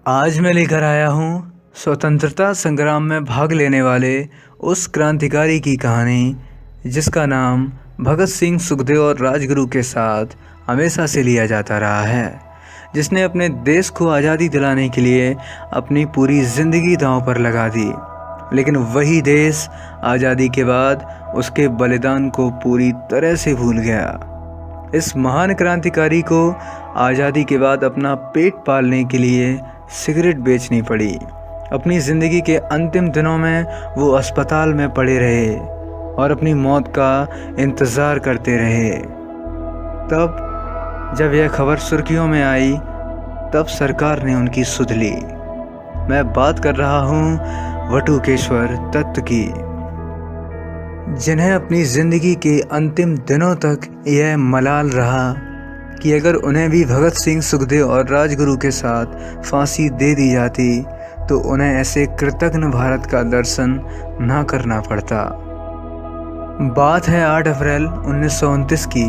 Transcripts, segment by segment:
आज मैं लेकर आया हूँ स्वतंत्रता संग्राम में भाग लेने वाले उस क्रांतिकारी की कहानी जिसका नाम भगत सिंह, सुखदेव और राजगुरु के साथ हमेशा से लिया जाता रहा है, जिसने अपने देश को आज़ादी दिलाने के लिए अपनी पूरी ज़िंदगी दांव पर लगा दी। लेकिन वही देश आज़ादी के बाद उसके बलिदान को पूरी तरह से भूल गया। इस महान क्रांतिकारी को आज़ादी के बाद अपना पेट पालने के लिए सिगरेट बेचनी पड़ी। अपनी ज़िंदगी के अंतिम दिनों में वो अस्पताल में पड़े रहे और अपनी मौत का इंतज़ार करते रहे। तब जब यह खबर सुर्खियों में आई, तब सरकार ने उनकी सुध ली। मैं बात कर रहा हूँ बटुकेश्वर दत्त की, जिन्हें अपनी ज़िंदगी के अंतिम दिनों तक यह मलाल रहा कि अगर उन्हें भी भगत सिंह, सुखदेव और राजगुरु के साथ फांसी दे दी जाती तो उन्हें ऐसे कृतज्ञ भारत का दर्शन ना करना पड़ता। बात है 8 अप्रैल 1929 की,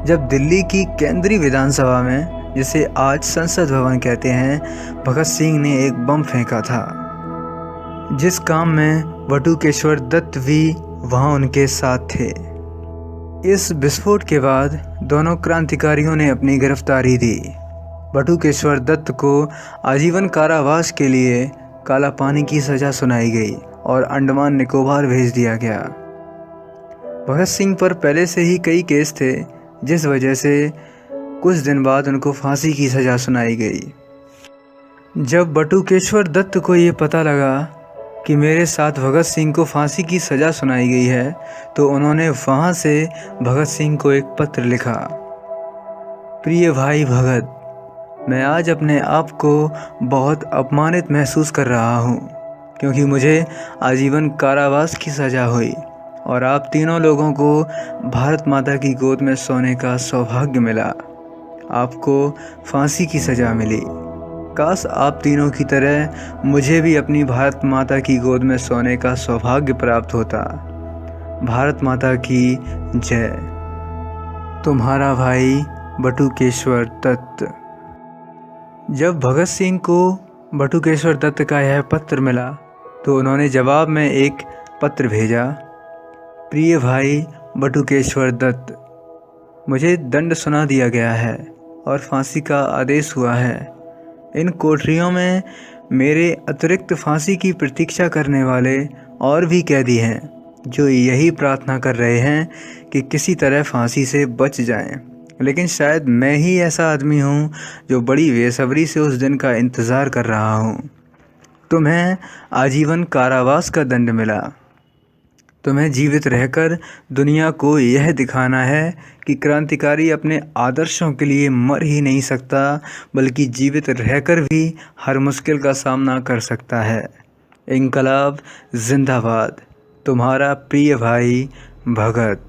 जब दिल्ली की केंद्रीय विधानसभा में, जिसे आज संसद भवन कहते हैं, भगत सिंह ने एक बम फेंका था, जिस काम में बटुकेश्वर दत्त भी वहां उनके साथ थे। इस विस्फोट के बाद दोनों क्रांतिकारियों ने अपनी गिरफ्तारी दी। बटुकेश्वर दत्त को आजीवन कारावास के लिए काला पानी की सज़ा सुनाई गई और अंडमान निकोबार भेज दिया गया। भगत सिंह पर पहले से ही कई केस थे, जिस वजह से कुछ दिन बाद उनको फांसी की सज़ा सुनाई गई। जब बटुकेश्वर दत्त को ये पता लगा कि मेरे साथ भगत सिंह को फांसी की सज़ा सुनाई गई है, तो उन्होंने वहाँ से भगत सिंह को एक पत्र लिखा। प्रिय भाई भगत, मैं आज अपने आप को बहुत अपमानित महसूस कर रहा हूँ, क्योंकि मुझे आजीवन कारावास की सज़ा हुई और आप तीनों लोगों को भारत माता की गोद में सोने का सौभाग्य मिला। आपको फांसी की सज़ा मिली। काश आप तीनों की तरह मुझे भी अपनी भारत माता की गोद में सोने का सौभाग्य प्राप्त होता। भारत माता की जय। तुम्हारा भाई बटुकेश्वर दत्त। जब भगत सिंह को बटुकेश्वर दत्त का यह पत्र मिला तो उन्होंने जवाब में एक पत्र भेजा। प्रिय भाई बटुकेश्वर दत्त, मुझे दंड सुना दिया गया है और फांसी का आदेश हुआ है। इन कोठरियों में मेरे अतिरिक्त फांसी की प्रतीक्षा करने वाले और भी कैदी हैं, जो यही प्रार्थना कर रहे हैं कि किसी तरह फांसी से बच जाएं। लेकिन शायद मैं ही ऐसा आदमी हूँ जो बड़ी बेसब्री से उस दिन का इंतज़ार कर रहा हूँ। तुम्हें आजीवन कारावास का दंड मिला। तुम्हें जीवित रहकर दुनिया को यह दिखाना है कि क्रांतिकारी अपने आदर्शों के लिए मर ही नहीं सकता, बल्कि जीवित रहकर भी हर मुश्किल का सामना कर सकता है। इंकलाब जिंदाबाद। तुम्हारा प्रिय भाई भगत।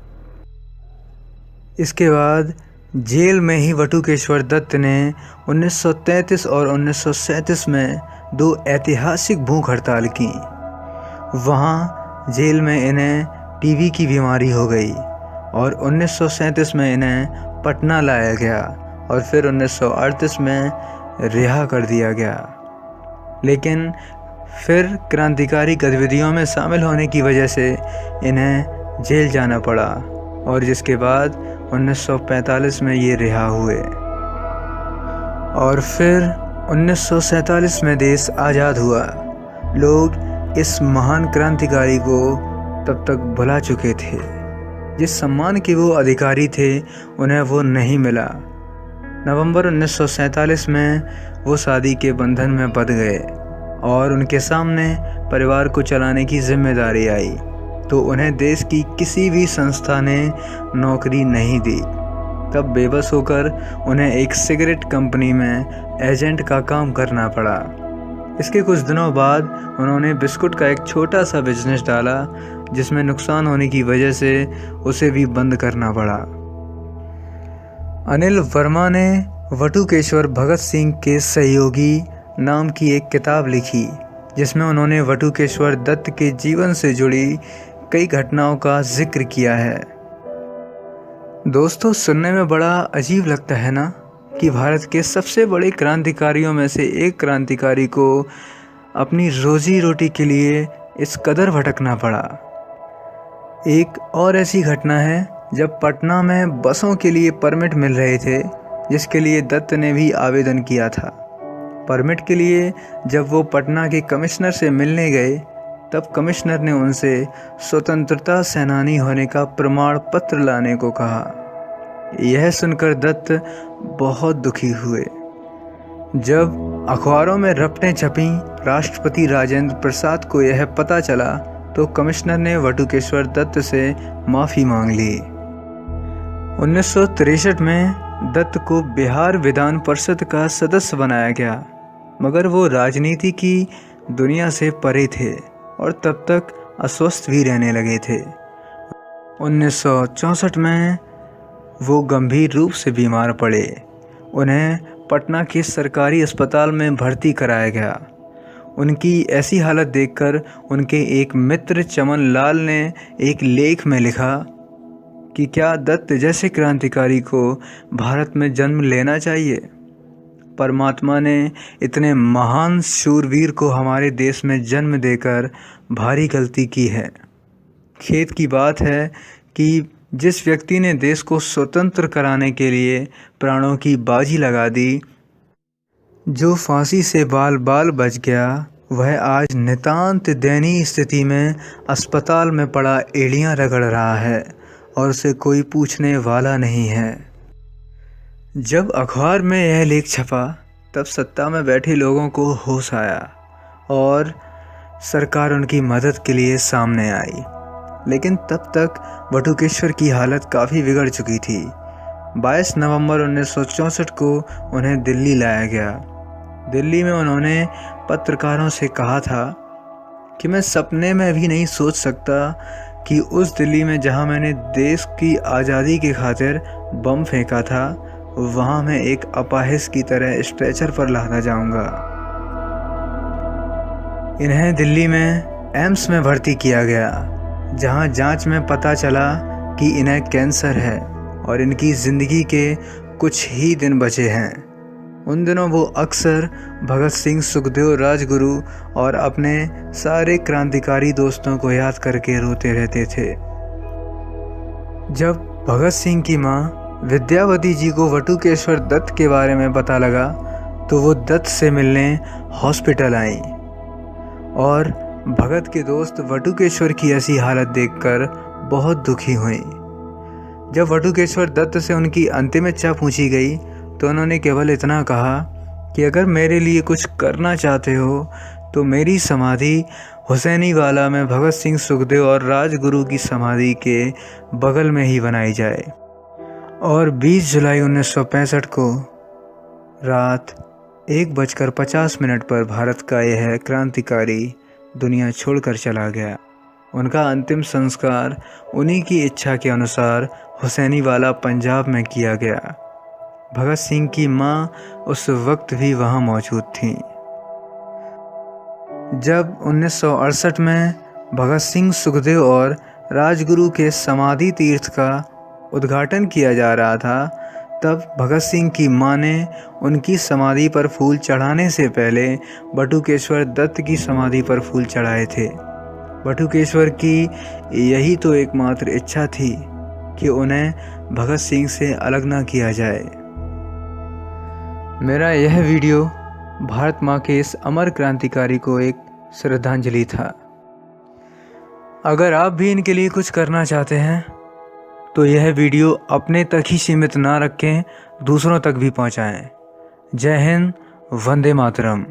इसके बाद जेल में ही बटुकेश्वर दत्त ने 1933 और 1937 में 2 ऐतिहासिक भूख हड़ताल की। वहाँ जेल में इन्हें टीबी की बीमारी हो गई और 1937 में इन्हें पटना लाया गया और फिर 1938 में रिहा कर दिया गया। लेकिन फिर क्रांतिकारी गतिविधियों में शामिल होने की वजह से इन्हें जेल जाना पड़ा और जिसके बाद 1945 में ये रिहा हुए और फिर 1947 में देश आज़ाद हुआ। लोग इस महान क्रांतिकारी को तब तक भुला चुके थे। जिस सम्मान के वो अधिकारी थे, उन्हें वो नहीं मिला। नवंबर 1947 में वो शादी के बंधन में बंध गए और उनके सामने परिवार को चलाने की जिम्मेदारी आई, तो उन्हें देश की किसी भी संस्था ने नौकरी नहीं दी। तब बेबस होकर उन्हें एक सिगरेट कंपनी में एजेंट का काम करना पड़ा। इसके कुछ दिनों बाद उन्होंने बिस्कुट का एक छोटा सा बिजनेस डाला, जिसमें नुकसान होने की वजह से उसे भी बंद करना पड़ा। अनिल वर्मा ने बटुकेश्वर भगत सिंह के सहयोगी नाम की एक किताब लिखी, जिसमें उन्होंने बटुकेश्वर दत्त के जीवन से जुड़ी कई घटनाओं का जिक्र किया है। दोस्तों, सुनने में बड़ा अजीब लगता है ना कि भारत के सबसे बड़े क्रांतिकारियों में से एक क्रांतिकारी को अपनी रोजी रोटी के लिए इस कदर भटकना पड़ा। एक और ऐसी घटना है जब पटना में बसों के लिए परमिट मिल रहे थे, जिसके लिए दत्त ने भी आवेदन किया था। परमिट के लिए जब वो पटना के कमिश्नर से मिलने गए, तब कमिश्नर ने उनसे स्वतंत्रता सेनानी होने का प्रमाण पत्र लाने को कहा। यह सुनकर दत्त बहुत दुखी हुए। जब अखबारों में रपटें छपीं, राष्ट्रपति राजेंद्र प्रसाद को यह पता चला तो कमिश्नर ने वटुकेश्वर दत्त से माफ़ी मांग ली। 1963 में दत्त को बिहार विधान परिषद का सदस्य बनाया गया, मगर वो राजनीति की दुनिया से परे थे और तब तक अस्वस्थ भी रहने लगे थे। 1964 में वो गंभीर रूप से बीमार पड़े। उन्हें पटना के सरकारी अस्पताल में भर्ती कराया गया। उनकी ऐसी हालत देखकर उनके एक मित्र चमन लाल ने एक लेख में लिखा कि क्या दत्त जैसे क्रांतिकारी को भारत में जन्म लेना चाहिए? परमात्मा ने इतने महान शूरवीर को हमारे देश में जन्म देकर भारी गलती की है। खेद की बात है कि जिस व्यक्ति ने देश को स्वतंत्र कराने के लिए प्राणों की बाजी लगा दी, जो फांसी से बाल बाल बच गया, वह आज नितांत दयनीय स्थिति में अस्पताल में पड़ा एड़ियां रगड़ रहा है और उसे कोई पूछने वाला नहीं है। जब अखबार में यह लेख छपा, तब सत्ता में बैठे लोगों को होश आया और सरकार उनकी मदद के लिए सामने आई। लेकिन तब तक वटुकेश्वर की हालत काफ़ी बिगड़ चुकी थी। 22 नवंबर 1964 को उन्हें दिल्ली लाया गया। दिल्ली में उन्होंने पत्रकारों से कहा था कि मैं सपने में भी नहीं सोच सकता कि उस दिल्ली में जहां मैंने देश की आज़ादी की खातिर बम फेंका था, वहां मैं एक अपाहिज की तरह स्ट्रेचर पर लादा जाऊंगा। इन्हें दिल्ली में एम्स में भर्ती किया गया, जहां जांच में पता चला कि इन्हें कैंसर है और इनकी ज़िंदगी के कुछ ही दिन बचे हैं। उन दिनों वो अक्सर भगत सिंह, सुखदेव, राजगुरु और अपने सारे क्रांतिकारी दोस्तों को याद करके रोते रहते थे। जब भगत सिंह की माँ विद्यावती जी को वटुकेश्वर दत्त के बारे में पता लगा, तो वो दत्त से मिलने हॉस्पिटल आई और भगत के दोस्त वटुकेश्वर की ऐसी हालत देखकर बहुत दुखी हुई। जब वटुकेश्वर दत्त से उनकी अंतिम इच्छा पूछी गई, तो उन्होंने केवल इतना कहा कि अगर मेरे लिए कुछ करना चाहते हो तो मेरी समाधि हुसैनीवाला में भगत सिंह, सुखदेव और राजगुरु की समाधि के बगल में ही बनाई जाए। और 20 जुलाई 1965 को रात 1:50 पर भारत का यह क्रांतिकारी दुनिया छोड़कर चला गया। उनका अंतिम संस्कार उन्हीं की इच्छा के अनुसार हुसैनीवाला, पंजाब में किया गया। भगत सिंह की मां उस वक्त भी वहां मौजूद थीं। जब 1968 में भगत सिंह, सुखदेव और राजगुरु के समाधि तीर्थ का उद्घाटन किया जा रहा था, तब भगत सिंह की मां ने उनकी समाधि पर फूल चढ़ाने से पहले वटुकेश्वर दत्त की समाधि पर फूल चढ़ाए थे। वटुकेश्वर की यही तो एकमात्र इच्छा थी कि उन्हें भगत सिंह से अलग ना किया जाए। मेरा यह वीडियो भारत माँ के इस अमर क्रांतिकारी को एक श्रद्धांजलि था। अगर आप भी इनके लिए कुछ करना चाहते हैं तो यह वीडियो अपने तक ही सीमित ना रखें, दूसरों तक भी पहुंचाएं। जय हिंद, वंदे मातरम।